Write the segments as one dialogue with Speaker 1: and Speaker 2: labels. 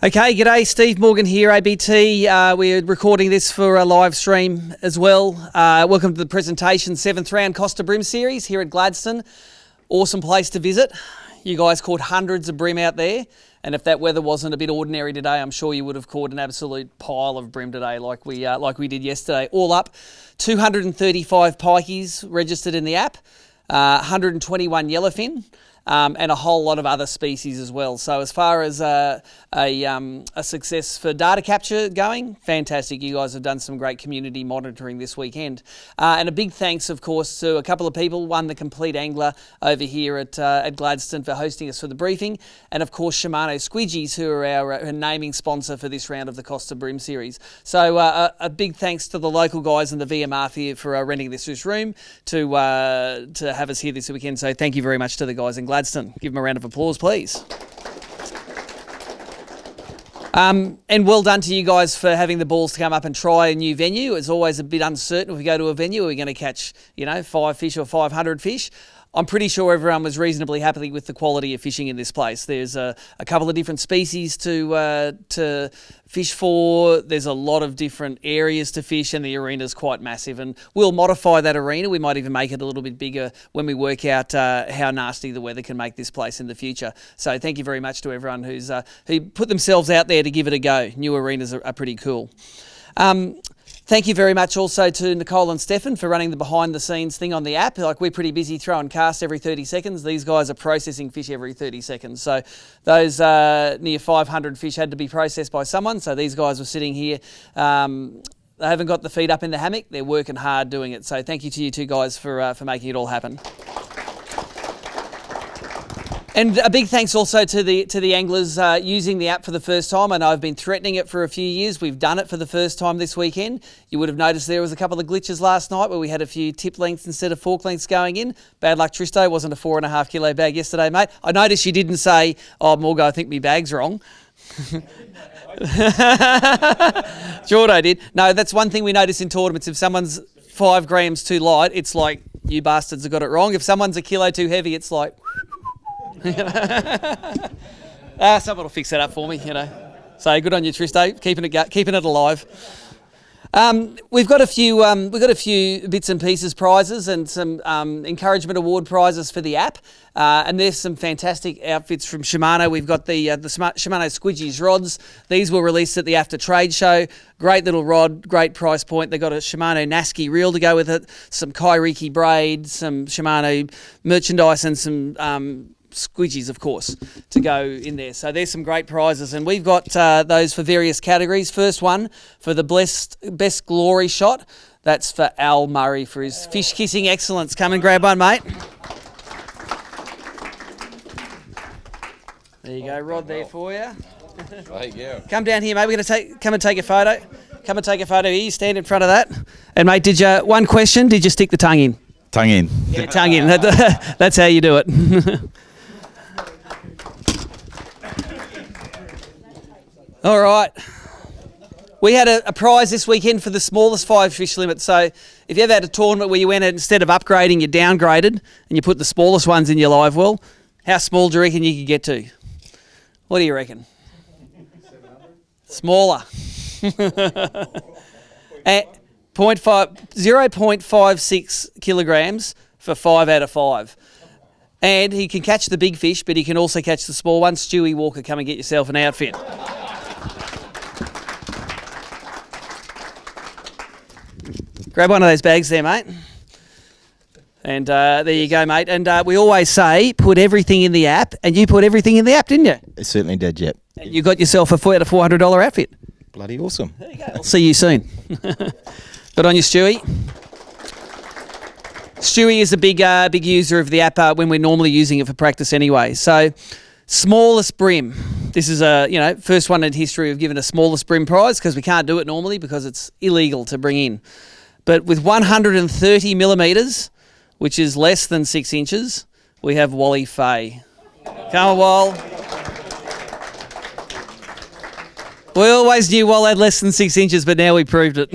Speaker 1: Okay, g'day, Steve Morgan here, ABT. We're recording this for a live stream as well. Welcome to the presentation, 7th round Costa Bream series here at Gladstone. Awesome place to visit. You guys caught hundreds of bream out there, and if that weather wasn't a bit ordinary today, I'm sure you would have caught an absolute pile of bream today like we did yesterday. All up, 235 pikeys registered in the app, 121 yellowfin, and a whole lot of other species as well. So as far as a success for data capture going, fantastic. You guys have done some great community monitoring this weekend. And a big thanks, of course, to a couple of people. One, the Complete Angler over here at Gladstone for hosting us for the briefing. And of course, Shimano Squidgies, who are our naming sponsor for this round of the Costa Bream series. So a big thanks to the local guys in the VMR for renting this room to have us here this weekend. So thank you very much to the guys in Gladstone. Give them a round of applause, please. And well done to you guys for having the balls to come up and try a new venue. It's always a bit uncertain if we go to a venue, are we going to catch, 5 fish or 500 fish? I'm pretty sure everyone was reasonably happy with the quality of fishing in this place. There's a couple of different species to fish for. There's a lot of different areas to fish, and the arena's quite massive. And we'll modify that arena. We might even make it a little bit bigger when we work out how nasty the weather can make this place in the future. So thank you very much to everyone who put themselves out there to give it a go. New arenas are pretty cool. Thank you very much also to Nicole and Stefan for running the behind-the-scenes thing on the app. We're pretty busy throwing casts every 30 seconds. These guys are processing fish every 30 seconds. So those near 500 fish had to be processed by someone. So these guys were sitting here. They haven't got the feet up in the hammock. They're working hard doing it. So thank you to you two guys for making it all happen. And a big thanks also to the anglers using the app for the first time. I know I've been threatening it for a few years. We've done it for the first time this weekend. You would have noticed there was a couple of glitches last night where we had a few tip lengths instead of fork lengths going in. Bad luck, Tristo. Wasn't a 4.5 kilo bag yesterday, mate. I noticed you didn't say, "Oh, Morgo, I think my bag's wrong." Jordo did. No, that's one thing we notice in tournaments. If someone's 5 grams too light, it's like, you bastards have got it wrong. If someone's a kilo too heavy, it's like... someone will fix that up for me, So good on you, Tristo, keeping it alive. We've got a few bits and pieces prizes and some encouragement award prizes for the app, and there's some fantastic outfits from Shimano. We've got the Shimano Squidgies rods. These were released at the After Trade Show. Great little rod, great price point. They got a Shimano Nasky reel to go with it, some Kairiki braid, some Shimano merchandise, and some Squidgies, of course, to go in there. So there's some great prizes, and we've got those for various categories. First one for the best glory shot. That's for Al Murray for his fish kissing excellence. Come and grab one, mate. There you go, rod there for you.
Speaker 2: Thank you.
Speaker 1: Come down here, mate. We're going to come and take a photo. Come and take a photo here. You stand in front of that. And mate, one question? Did you stick the tongue in?
Speaker 2: Tongue in.
Speaker 1: Yeah, tongue in. That's how you do it. All right. We had a prize this weekend for the smallest 5 fish limit. So if you ever had a tournament where you went and instead of upgrading, you downgraded and you put the smallest ones in your live well, how small do you reckon you could get to? What do you reckon? 700? Smaller. 0.56 kilograms for 5 out of 5. And he can catch the big fish, but he can also catch the small ones. Stewie Walker, come and get yourself an outfit. Grab one of those bags there, mate. And there you go, mate. And we always say, put everything in the app, and you put everything in the app, didn't you?
Speaker 2: It certainly did, yep.
Speaker 1: And you got yourself a $400 outfit.
Speaker 2: Bloody awesome.
Speaker 1: There you go. I'll see you soon. Good on you, Stewie. Stewie is a big user of the app when we're normally using it for practice anyway. So, smallest brim. This is first one in history we've given a smallest brim prize because we can't do it normally because it's illegal to bring in. But with 130 millimetres, which is less than 6 inches, we have Wally Fay. Come on, Wall. We always knew Wall had less than 6 inches, but now we proved it.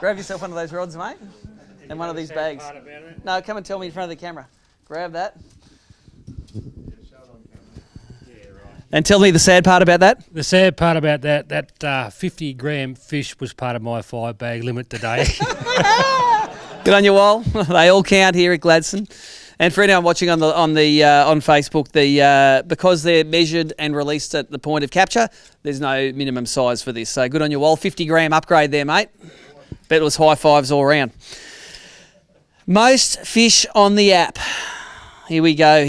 Speaker 1: Grab yourself one of those rods, mate, and one of these bags. No, come and tell me in front of the camera. Grab that. And tell me the sad part about that.
Speaker 3: The sad part about that 50-gram fish was part of my 5-bag limit today.
Speaker 1: Good on you, Wal. They all count here at Gladstone. And for anyone watching on Facebook, because they're measured and released at the point of capture, there's no minimum size for this. So good on you, Wal. 50-gram upgrade there, mate. Bet it was high fives all around. Most fish on the app. Here we go.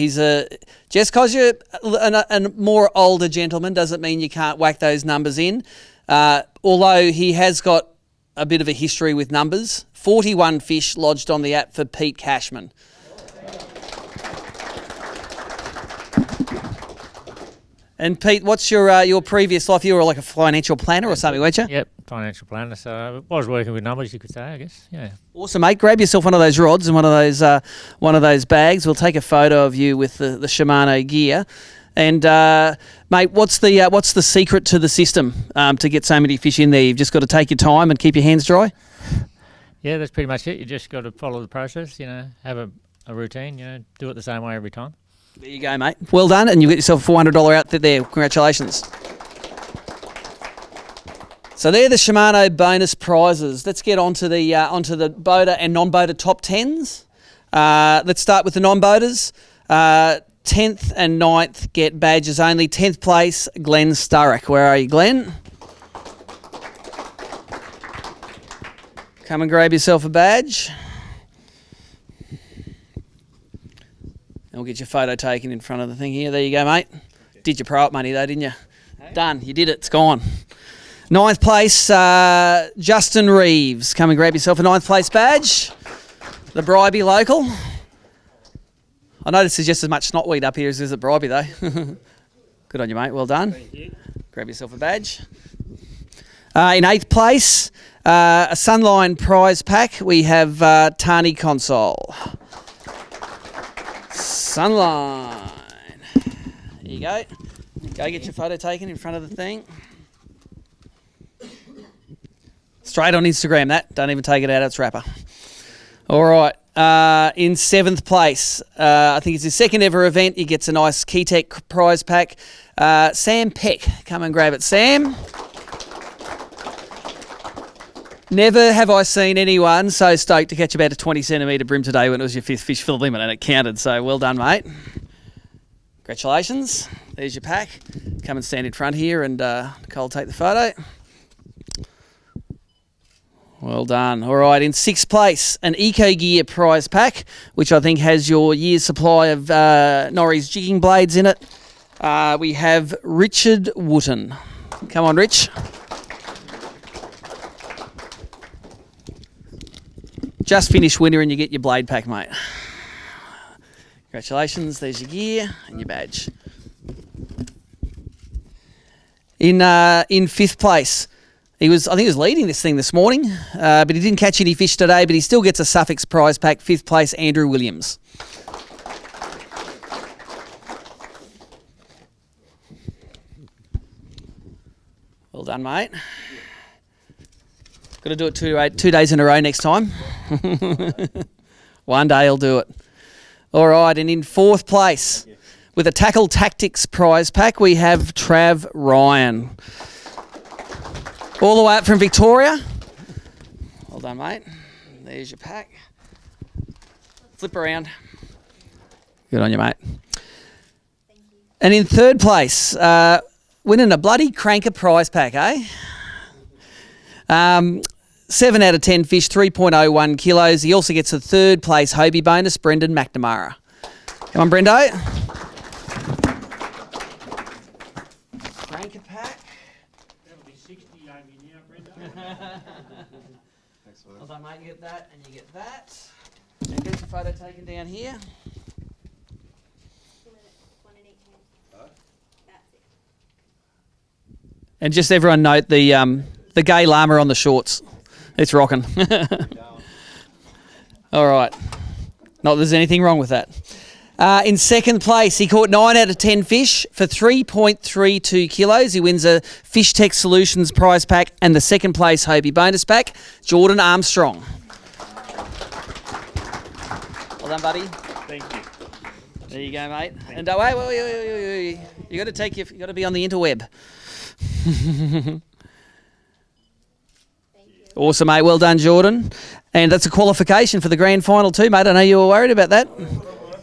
Speaker 1: Just because you're a more older gentleman doesn't mean you can't whack those numbers in. Although he has got a bit of a history with numbers. 41 fish lodged on the app for Pete Cashman. And Pete, what's your previous life? You were like a financial planner or something, weren't you?
Speaker 4: Yep, financial planner. So I was working with numbers, you could say, I guess. Yeah.
Speaker 1: Awesome, mate. Grab yourself one of those rods and one of those bags. We'll take a photo of you with the Shimano gear. And mate, what's the secret to the system to get so many fish in there? You've just got to take your time and keep your hands dry.
Speaker 4: Yeah, that's pretty much it. You just got to follow the process. Have a routine. Do it the same way every time.
Speaker 1: There you go, mate. Well done, and you get yourself a $400 outfit there. Congratulations. So they're the Shimano bonus prizes. Let's get onto the boater and non-boater top 10s. Let's start with the non-boaters. 10th and 9th get badges only. 10th place, Glenn Sturrock. Where are you, Glenn? Come and grab yourself a badge. And we'll get your photo taken in front of the thing here. There you go, mate. Did your pro-op money though, didn't you? Hey. Done. You did it. It's gone. 9th place, Justin Reeves. Come and grab yourself a 9th place badge. The Bribey local. I noticed there's just as much snotweed up here as there's at Bribey though. Good on you, mate. Well done.
Speaker 3: Thank you.
Speaker 1: Grab yourself a badge. In 8th place, a Sunline prize pack. We have Tani Console. Sunline. There you go. Go get your photo taken in front of the thing. Straight on Instagram, that. Don't even take it out of its wrapper. All right. In 7th place, I think it's his second ever event. He gets a nice Keytech prize pack. Sam Peck. Come and grab it, Sam. Never have I seen anyone so stoked to catch about a 20 centimetre brim today when it was your 5th fish for the limit and it counted. So well done, mate. Congratulations. There's your pack. Come and stand in front here and Nicole will take the photo. Well done. All right, in 6th place, an Eco Gear prize pack, which I think has your year's supply of Norrie's jigging blades in it. We have Richard Wooten. Come on, Rich. Just finished winter and you get your blade pack, mate. Congratulations. There's your gear and your badge. In 5th place, I think he was leading this thing this morning, but he didn't catch any fish today, but he still gets a Suffix prize pack. 5th place, Andrew Williams. Well done, mate. Got to do it 2 days in a row next time. One day I'll do it. All right, and in 4th place, with a Tackle Tactics prize pack, we have Trav Ryan. All the way up from Victoria. Well done, mate. There's your pack. Flip around. Good on you, mate. Thank you. And in 3rd place, winning a bloody cranker prize pack, eh? 7 out of 10 fish, 3.01 kilos. He also gets a 3rd place Hobie bonus, Brendan McNamara. Come on, Brendo. Cranker pack.
Speaker 3: That'll be 60 over now, Brenda.
Speaker 1: Well done, mate. You get that and you get that. And get your photo taken down here. And just everyone note the gay llama on the shorts. It's rocking. All right. Not that there's anything wrong with that. In 2nd place, he caught 9 out of 10 fish for 3.32 kilos. He wins a Fish Tech Solutions prize pack and the 2nd place Hobie bonus pack. Jordan Armstrong. Well done, buddy.
Speaker 3: Thank you.
Speaker 1: There you go, mate. And wait. You got to you got to be on the interweb. Awesome, mate. Well done, Jordan. And that's a qualification for the grand final too, mate. I know you were worried about that.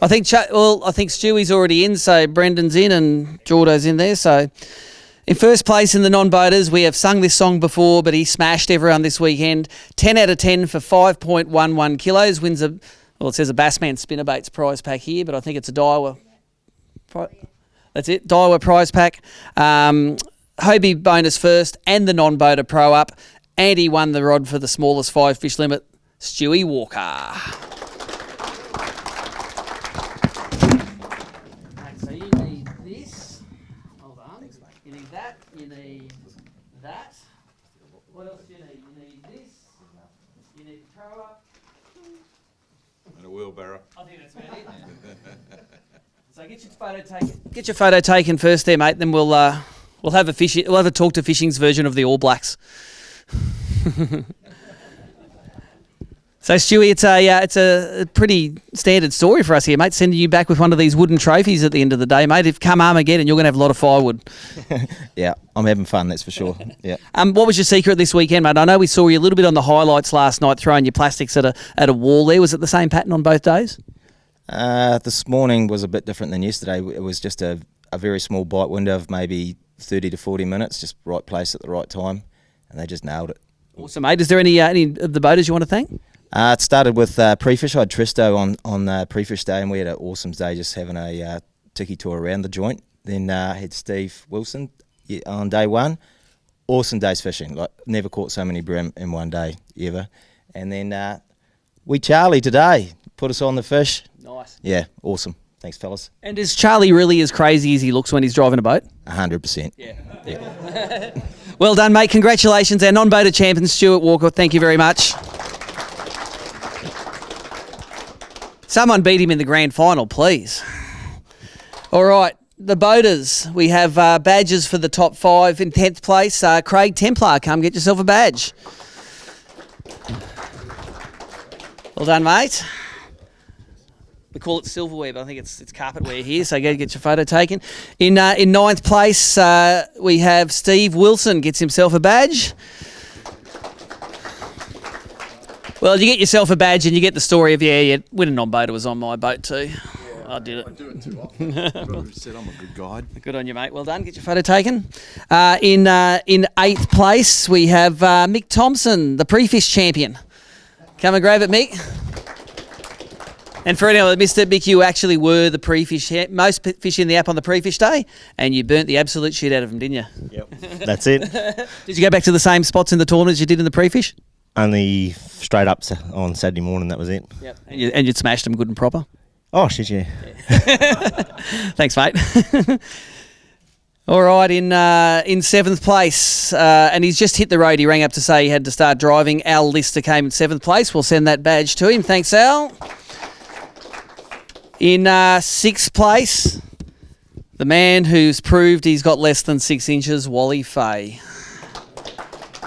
Speaker 1: I think Stewie's already in, so Brendan's in and Jordo's in there. So in first place in the non-boaters, we have sung this song before, but he smashed everyone this weekend. 10 out of 10 for 5.11 kilos. Wins it says a Bassman Spinnerbaits prize pack here, but I think it's a Daiwa. That's it, Daiwa prize pack. Hobie bonus first and the non-boater pro up. And he won the rod for the smallest 5 fish limit, Stewie Walker. So you need this. Hold on. You need that. You need that. What else do you need? You need this. You need the pro up.
Speaker 2: And a wheelbarrow.
Speaker 1: I think that's about it. So get your photo taken first there, mate. Then we'll have a talk to fishing's version of the All Blacks. So Stewie, it's a pretty standard story for us here, mate. Sending you back with one of these wooden trophies at the end of the day, mate. If come Armageddon, you're going to have a lot of firewood.
Speaker 2: Yeah, I'm having fun, that's for sure. Yeah.
Speaker 1: What was your secret this weekend, mate? I know we saw you a little bit on the highlights last night, throwing your plastics at a wall there. Was it the same pattern on both days?
Speaker 2: This morning was a bit different than yesterday. It was just a very small bite window of maybe 30 to 40 minutes, just right place at the right time, and they just nailed it.
Speaker 1: Awesome, mate. Is there any of the boaters you want to thank?
Speaker 2: It started with pre-fish. I had Tristo on pre-fish day, and we had an awesome day just having a tiki tour around the joint. Then had Steve Wilson on day one. Awesome day's fishing. Like, never caught so many bream in one day, ever. And then Charlie today put us on the fish.
Speaker 1: Nice.
Speaker 2: Yeah, awesome. Thanks, fellas.
Speaker 1: And is Charlie really as crazy as he looks when he's driving a boat?
Speaker 2: 100%.
Speaker 1: Yeah. Well done, mate. Congratulations. Our non-boater champion, Stuart Walker. Thank you very much. Someone beat him in the grand final, please. All right, the boaters. We have badges for the top 5 in 10th place. Craig Templar, come get yourself a badge. Well done, mate. We call it silverware, but I think it's carpetware here, so go get your photo taken. In 9th place, we have Steve Wilson, gets himself a badge. Well, you get yourself a badge and you get the story of, winning non-boater was on my boat too. Yeah, I did it.
Speaker 5: I do it too often. I've said I'm a good guide.
Speaker 1: Good on you, mate. Well done. Get your photo taken. In 8th place, we have Mick Thompson, the pre-fish champion. Come and grab it, Mick. And for anyone that missed it, Mick, you actually were the pre-fish, most fish in the app on the pre-fish day, and you burnt the absolute shit out of them, didn't you?
Speaker 6: Yep, that's it.
Speaker 1: Did you go back to the same spots in the tournament as you did in the pre-fish?
Speaker 6: Only straight up on Saturday morning, that was it.
Speaker 1: Yep. And you'd smashed them good and proper?
Speaker 6: Oh, shit, yeah.
Speaker 1: Thanks, mate. All right, in 7th place, and he's just hit the road. He rang up to say he had to start driving. Al Lister came in 7th place. We'll send that badge to him. Thanks, Al. In 6th place, the man who's proved he's got less than 6 inches, Wally Fay.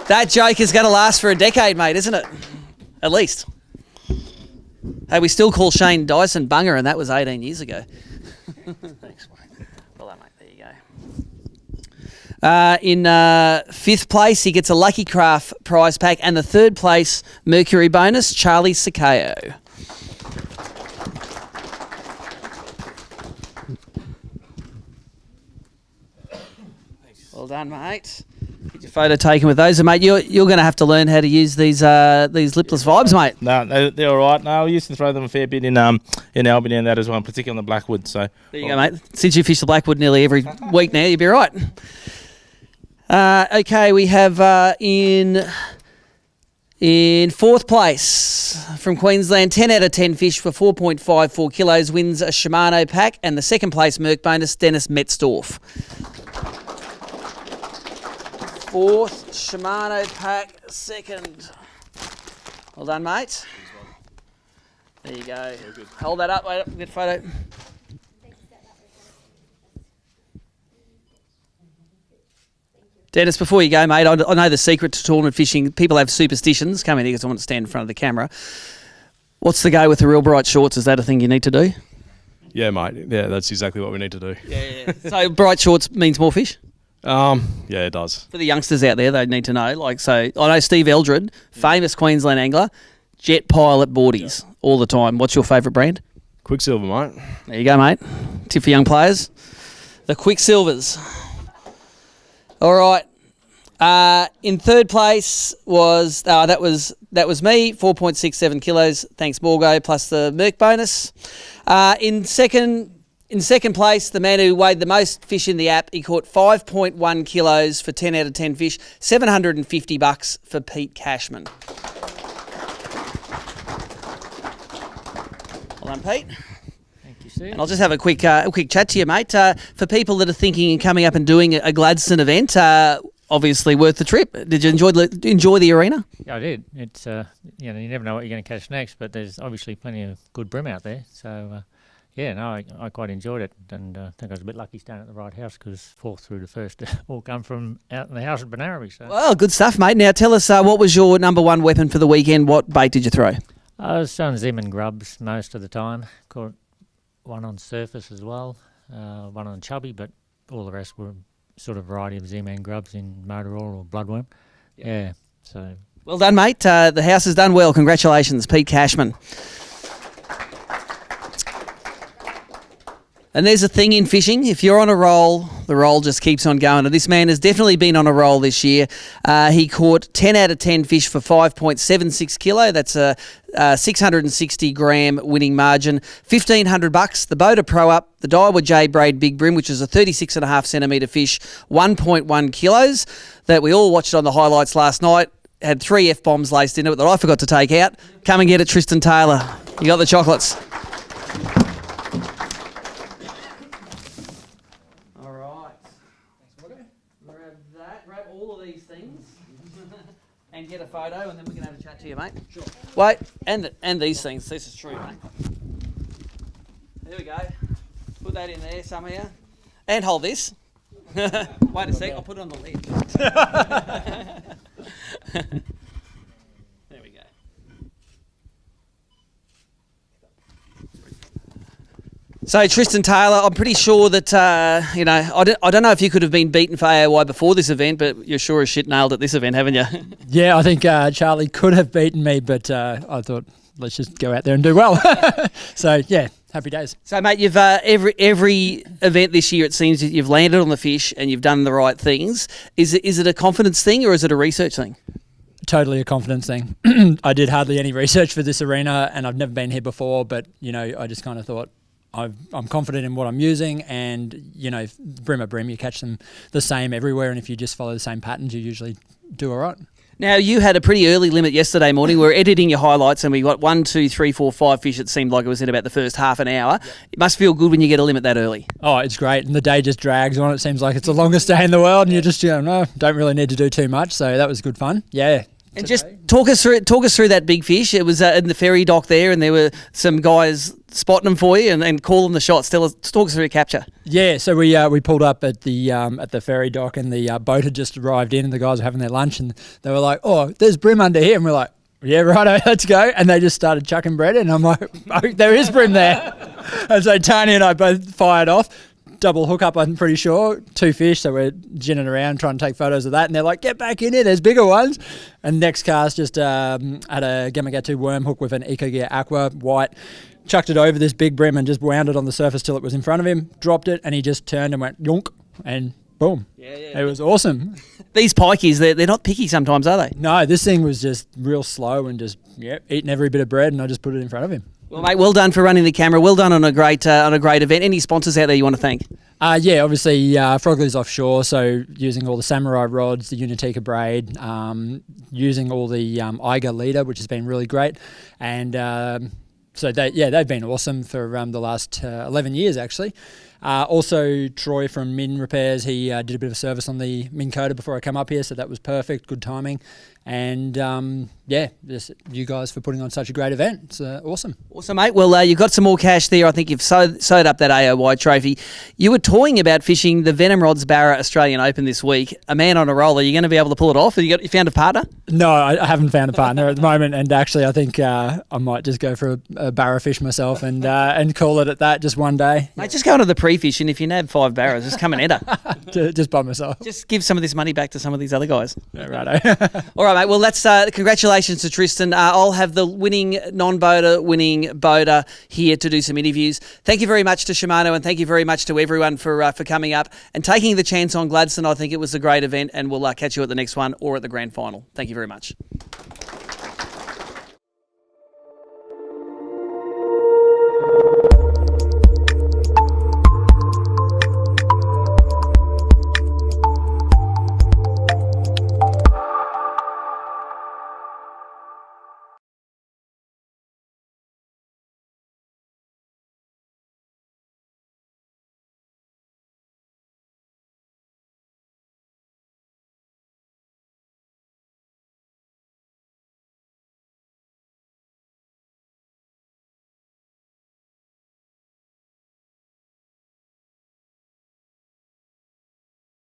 Speaker 1: That joke is going to last for a decade, mate, isn't it? At least. Hey, we still call Shane Dyson Bunger, and that was 18 years ago. Thanks, mate. Well done, mate. There you go. In 5th place, he gets a Lucky Craft prize pack, and the 3rd place Mercury bonus, Charlie Sakeo. Well done, mate. Get your photo taken with those, and mate. You're going to have to learn how to use these lipless vibes, mate.
Speaker 7: No, they're all right. No, we used to throw them a fair bit in Albany and that as well, particularly on the Blackwood. So
Speaker 1: there you go, mate. Since you fish the Blackwood nearly every week now, you'll be right. Okay, we have in 4th place from Queensland, 10 out of 10 fish for 4.54 kilos, wins a Shimano pack, and the 2nd place Merc bonus, Dennis Metzdorf. 4th Shimano pack, 2nd. Well done, mate. There you go. Hold that up. Wait up. Good photo. Dennis, before you go, mate, I know the secret to tournament fishing. People have superstitions. Come in here because I want to stand in front of the camera. What's the go with the real bright shorts? Is that a thing you need to do?
Speaker 8: Yeah, mate. Yeah, that's exactly what we need to do.
Speaker 1: Yeah. So bright shorts means more fish?
Speaker 8: Yeah, it does.
Speaker 1: For the youngsters out there, they need to know. Like, so I know Steve Eldred, famous Queensland angler, jet pilot boardies all the time. What's your favourite brand?
Speaker 8: Quicksilver, mate.
Speaker 1: There you go, mate. Tip for young players. The Quicksilvers. All right. In third place was that was me, 4.67 kilos. Thanks, Borgo, plus the Merc bonus. In second place, the man who weighed the most fish in the app, he caught 5.1 kilos for 10 out of 10 fish. $750 for Pete Cashman. Well done, Pete.
Speaker 4: Thank you, Steve.
Speaker 1: And I'll just have a quick chat to you, mate. For people that are thinking and coming up and doing a Gladstone event, obviously worth the trip. Did you enjoy the arena?
Speaker 4: Yeah, I did. It's you never know what you're going to catch next, but there's obviously plenty of good brim out there. So I quite enjoyed it, and I think I was a bit lucky staying at the right house because fourth through to first all come from out in the house at Benarabi. So
Speaker 1: Well, good stuff, mate. Now tell us, what was your number one weapon for the weekend? What bait did you throw?
Speaker 4: I was throwing Zim and grubs most of the time. Caught one on surface as well, one on chubby, but all the rest were sort of variety of Zim and grubs in motor oil or bloodworm. Yeah, so
Speaker 1: Well done, mate. The house has done well. Congratulations, Pete Cashman. And there's a thing in fishing. If you're on a roll, the roll just keeps on going. And this man has definitely been on a roll this year. He caught 10 out of 10 fish for 5.76 kilo. That's a 660 gram winning margin. $1,500. The Boda Pro Up, the Daiwa J Braid Big Brim, which is a 36.5 centimetre fish, 1.1 kilos. That we all watched on the highlights last night. Had 3 F-bombs laced into it that I forgot to take out. Come and get it, Tristan Taylor. You got the chocolates. And get a photo, and then we can have a chat to you, mate. Sure. Wait, and these things. This is true, mate. There we go. Put that in there somehow. And hold this. Wait a sec, I'll put it on the lid. There we go. So Tristan Taylor, I'm pretty sure that I don't know if you could have been beaten for AOY before this event, but you're sure as shit nailed at this event, haven't you?
Speaker 9: Yeah, I think Charlie could have beaten me, but I thought let's just go out there and do well. So yeah, happy days.
Speaker 1: So mate, you've every event this year it seems that you've landed on the fish and you've done the right things. Is it a confidence thing or is it a research thing?
Speaker 9: Totally a confidence thing. I did hardly any research for this arena, and I've never been here before, but I just kind of thought, I'm confident in what I'm using, and brim a brim, you catch them the same everywhere, and if you just follow the same patterns, you usually do all right.
Speaker 1: Now, you had a pretty early limit yesterday morning. We were editing your highlights, and we got 1, 2, 3, 4, 5 fish. It seemed like it was in about the first half an hour. Yep. It must feel good when you get a limit that early.
Speaker 9: Oh, it's great, and the day just drags on. It seems like it's the longest day in the world, and you just don't really need to do too much. So that was good fun. Yeah.
Speaker 1: And just talk us through that big fish. It was in the ferry dock there, and there were some guys spotting them for you and calling the shots. Talk us through your capture.
Speaker 9: Yeah, so we pulled up at the ferry dock, and the boat had just arrived in, and the guys were having their lunch, and they were like, "Oh, there's brim under here," and we're like, "Yeah, righto, let's go." And they just started chucking bread, and I'm like, "Oh, there is brim there." And so Tony and I both fired off. Double hookup, I'm pretty sure. 2 fish, so we're ginning around trying to take photos of that, and they're like, "Get back in here, there's bigger ones." And next cast just had a Gamagatu worm hook with an Ecogear Aqua white, chucked it over this big brim and just wound it on the surface till it was in front of him, dropped it, and he just turned and went yonk, and boom. Yeah. It was awesome.
Speaker 1: These pikeys, they're not picky sometimes, are they?
Speaker 9: No, this thing was just real slow and just eating every bit of bread, and I just put it in front of him.
Speaker 1: Well, mate, well done for running the camera. Well done on a great event. Any sponsors out there you want to thank?
Speaker 9: Yeah, obviously Frogley's Offshore, so using all the Samurai rods, the Unitica braid, using all the Eiger leader, which has been really great, and so they've been awesome for the last 11 years actually. Also, Troy from Min Repairs, he did a bit of service on the Min Coda before I come up here, so that was perfect, good timing. And just you guys for putting on such a great event. It's awesome.
Speaker 1: Awesome, mate. Well, you've got some more cash there. I think you've sewed up that AOY trophy. You were toying about fishing the Venom Rods Barra Australian Open this week. A man on a roll. Are you going to be able to pull it off? You found a partner?
Speaker 9: No, I haven't found a partner at the moment, and actually I think I might just go for a barra fish myself and call it at that just one day.
Speaker 1: Mate, just go into the pre-fish, and if you nab 5 barras, just come and enter.
Speaker 9: Just by myself.
Speaker 1: Just give some of this money back to some of these other guys.
Speaker 9: Yeah, righto.
Speaker 1: All right, mate. Well, that's congratulations to Tristan. I'll have the winning non-boater, winning boater here to do some interviews. Thank you very much to Shimano, and thank you very much to everyone for coming up and taking the chance on Gladstone. I think it was a great event, and we'll catch you at the next one or at the grand final. Thank you very much.